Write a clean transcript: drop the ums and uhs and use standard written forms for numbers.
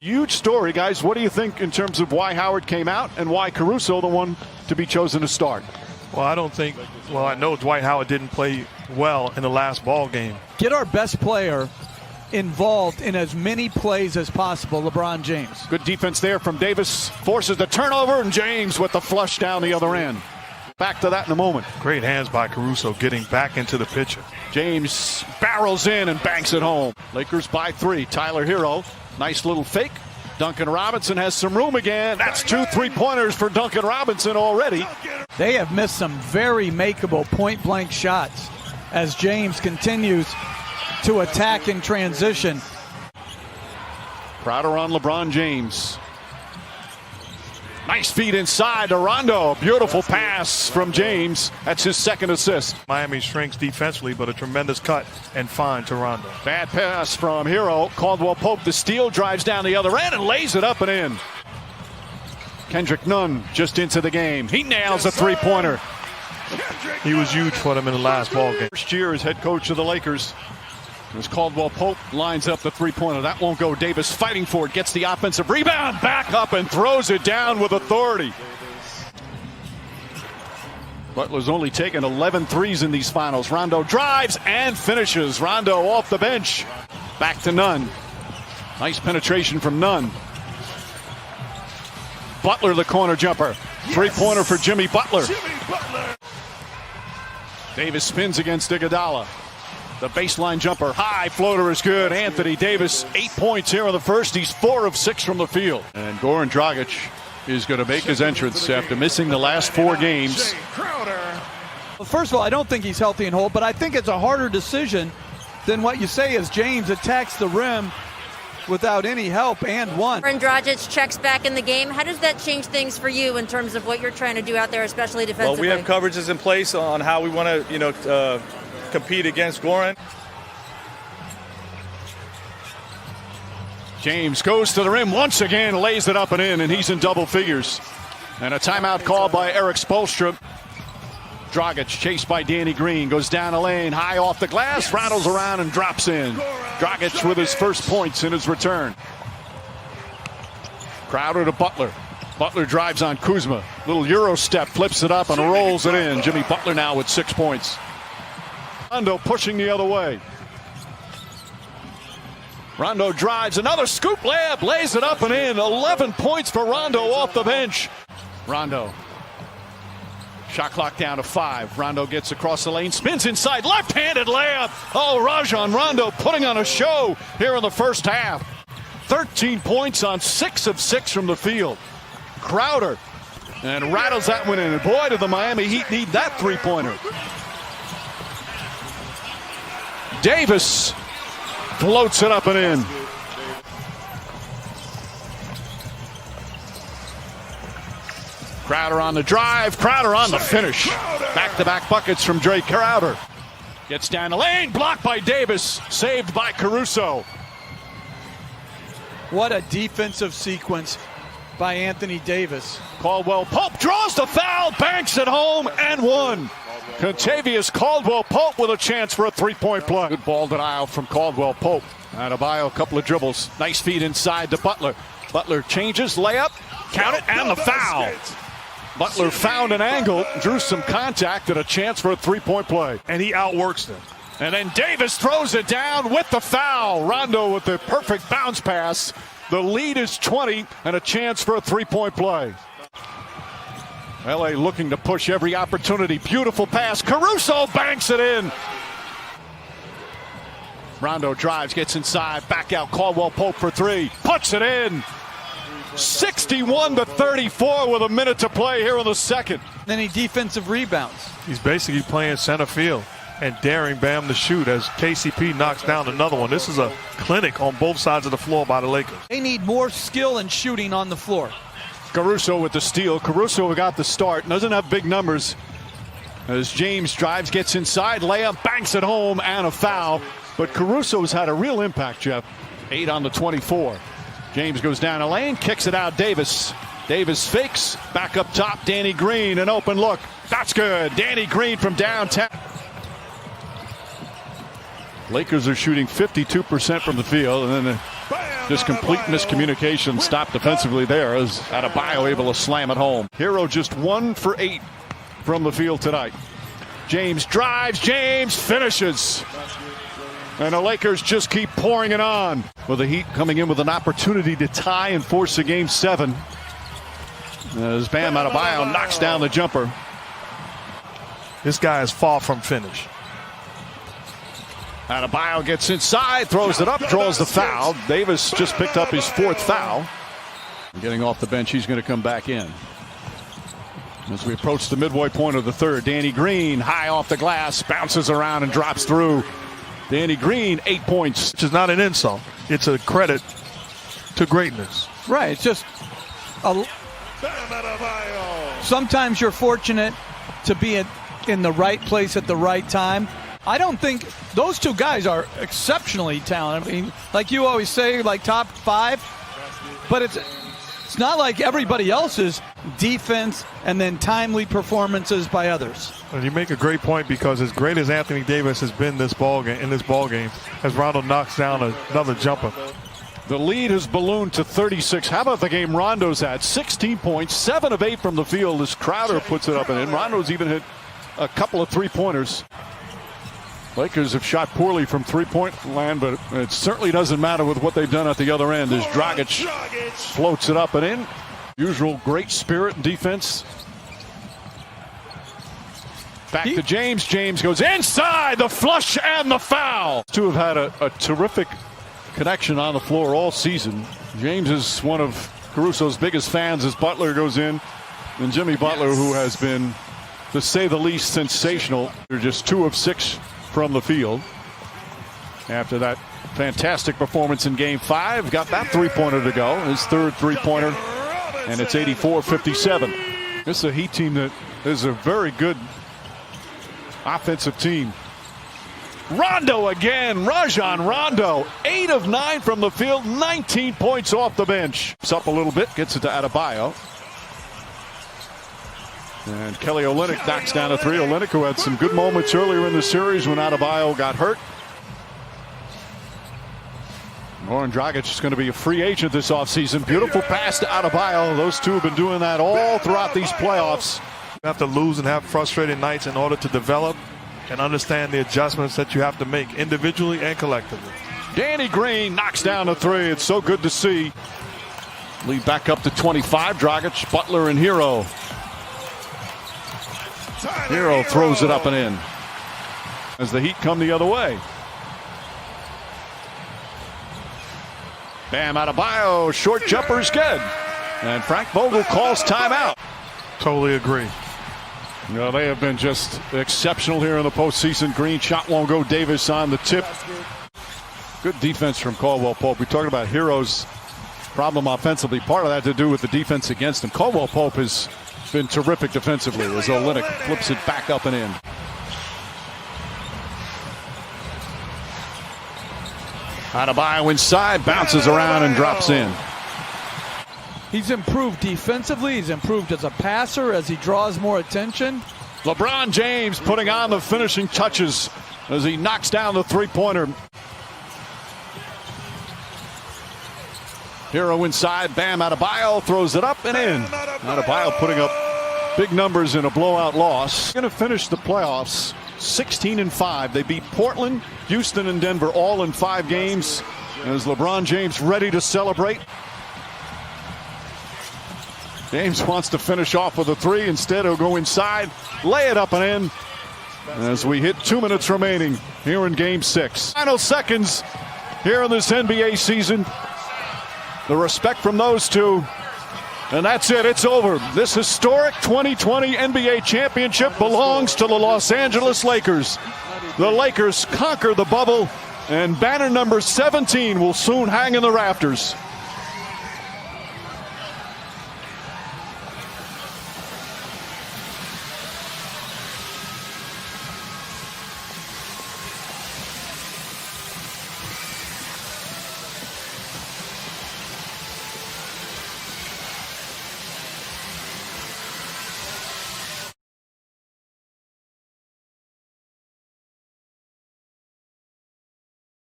Huge story, guys. What do you think in terms of why Howard came out and why Caruso the one to be chosen to start? Well, I know Dwight Howard didn't play well in the last ball game. Get our best player involved in as many plays as possible, LeBron James. Good defense there from Davis. Forces the turnover, and James with the flush down the other end. Back to that in a moment. Great hands by Caruso getting back into the picture. James barrels in and banks it home. Lakers by 3. Tyler Hero. Nice little fake. Duncan Robinson has some room again. That's 2 3-pointers for Duncan Robinson already. They have missed some very makeable point-blank shots as James continues to attack in transition. Crowder on LeBron James. Nice feed inside to Rondo. Beautiful pass from James. That's his second assist. Miami shrinks defensively, but a tremendous cut and find to Rondo. Bad pass from Hero. Caldwell Pope, the steal, drives down the other end and lays it up and in. Kendrick Nunn just into the game. He nails a three-pointer. He was huge for them in the last ball game. First year as head coach of the Lakers. As Caldwell Pope lines up the three-pointer. That won't go. Davis fighting for it. Gets the offensive rebound. Back up and throws it down with authority. Butler's only taken 11 threes in these finals. Rondo drives and finishes. Rondo off the bench. Back to Nunn. Nice penetration from Nunn. Butler the corner jumper. Three-pointer for Jimmy Butler. Davis spins against Iguodala. The baseline jumper, high floater is good. Anthony Davis, 8 points here in the first. He's 4 of 6 from the field. And Goran Dragic is going to make his entrance after missing the last 4 games. Well, first of all, I don't think he's healthy and whole, but I think it's a harder decision than what you say as James attacks the rim without any help and one. Goran Dragic checks back in the game. How does that change things for you in terms of what you're trying to do out there, especially defensively? Well, we have coverages in place on how we want to, compete against Goran. James goes to the rim once again, lays it up and in, and he's in double figures. And a timeout called by Eric Spoelstra. Dragic chased by Danny Green, goes down the lane, high off the glass, rattles around and drops in. Dragic with his first points in his return. Crowder to Butler. Butler drives on Kuzma. Little Euro step, flips it up and rolls it in. Jimmy Butler now with 6 points. Rondo pushing the other way. Rondo drives, another scoop layup, lays it up and in. 11 points for Rondo off the bench. Rondo. Shot clock down to 5. Rondo gets across the lane, spins inside, left-handed layup. Oh, Rajon Rondo putting on a show here in the first half. 13 points on 6 of 6 from the field. Crowder and rattles that one in. And boy, did the Miami Heat need that three-pointer. Davis floats it up and in. Crowder on the drive, Crowder on the finish. Back-to-back buckets from Drake Crowder. Gets down the lane, blocked by Davis, saved by Caruso. What a defensive sequence by Anthony Davis. Caldwell Pope draws the foul, banks it home, and one. Contavious Caldwell Pope with a chance for a three-point play. Good ball denial from Caldwell Pope. Adebayo, a couple of dribbles. Nice feed inside to Butler. Butler changes, layup, count it, and the foul. Butler found an angle, drew some contact, and a chance for a three-point play. And he outworks them. And then Davis throws it down with the foul. Rondo with the perfect bounce pass. The lead is 20 and a chance for a three-point play. LA looking to push every opportunity. Beautiful pass. Caruso banks it in. Rondo drives, gets inside, back out. Caldwell Pope for 3. Puts it in. 61-34 with a minute to play here in the second. Then he defensive rebounds. He's basically playing center field and daring Bam to shoot as KCP knocks down another one. This is a clinic on both sides of the floor by the Lakers. They need more skill and shooting on the floor. Caruso with the steal. Caruso got the start. Doesn't have big numbers. As James drives, gets inside, layup, banks it home, and a foul. But Caruso's had a real impact, Jeff. 8 on the 24. James goes down a lane, kicks it out. Davis. Davis fakes. Back up top, Danny Green. An open look. That's good. Danny Green from downtown. Lakers are shooting 52% from the field, and then Just complete miscommunication stopped defensively there as Adebayo able to slam it home. Hero just 1 for 8 from the field tonight. James drives, James finishes. And the Lakers just keep pouring it on. With the Heat coming in with an opportunity to tie and force a game 7. As Bam Adebayo knocks down the jumper. This guy is far from finished. Adebayo gets inside, throws it up, draws the foul. Davis just picked up his 4th foul. Getting off the bench, he's going to come back in. As we approach the midway point of the 3rd, Danny Green high off the glass, bounces around and drops through. Danny Green, 8 points. Which is not an insult. It's a credit to greatness. Right. It's just sometimes you're fortunate to be in the right place at the right time. I don't think those two guys are exceptionally talented. I mean, like you always say, like top 5, but it's not like everybody else's defense and then timely performances by others. And you make a great point, because as great as Anthony Davis has been in this ball game, as Rondo knocks down another jumper. The lead has ballooned to 36. How about the game Rondo's at? 16 points, 7 of 8 from the field as Crowder puts it up and in. Rondo's even hit a couple of 3-pointers. Lakers have shot poorly from 3-point land, but it certainly doesn't matter with what they've done at the other end as Dragic floats it up and in. Usual great spirit and defense. Back to James. James goes inside, the flush and the foul. Two have had a terrific connection on the floor all season. James is one of Caruso's biggest fans as Butler goes in. And Jimmy Butler, who has been, to say the least, sensational. They're just 2 of 6 from the field. After that fantastic performance in game 5, got that 3-pointer to go. His 3rd 3-pointer, and it's 84-57. This is a Heat team that is a very good offensive team. Rondo again, Rajon Rondo, 8 of 9 from the field, 19 points off the bench. It's up a little bit, gets it to Adebayo. And Kelly Olynyk knocks down a 3. Olynyk, who had some good moments earlier in the series when Adebayo got hurt. Goran Dragic is going to be a free agent this offseason. Beautiful pass to Adebayo. Those two have been doing that all throughout these playoffs. You have to lose and have frustrating nights in order to develop and understand the adjustments that you have to make individually and collectively. Danny Green knocks down a 3. It's so good to see. Lead back up to 25. Dragic, Butler, and Hero. Hero throws it up and in as the Heat come the other way. Bam Adebayo, short jumper's good. And Frank Vogel calls timeout. Totally agree. You know, they have been just exceptional here in the postseason. Green shot won't go. Davis on the tip. Good defense from Caldwell Pope. We talked about Hero's problem offensively. Part of that to do with the defense against him. Caldwell Pope has been terrific defensively as Olynyk flips it back up and in. Adebayo inside, bounces around and drops in. He's improved defensively. He's improved as a passer as he draws more attention. LeBron James putting on the finishing touches as he knocks down the 3-pointer. Hero inside, Bam Adebayo throws it up and in. Adebayo putting up big numbers in a blowout loss. Going to finish the playoffs 16-5. They beat Portland, Houston, and Denver all in 5 games. As LeBron James ready to celebrate. James wants to finish off with a 3. Instead, he'll go inside, lay it up and in. As we hit 2 minutes remaining here in Game 6. Final seconds here in this NBA season. The respect from those two. And that's it. It's over. This historic 2020 NBA championship belongs to the Los Angeles Lakers. The Lakers conquer the bubble, and banner number 17 will soon hang in the rafters.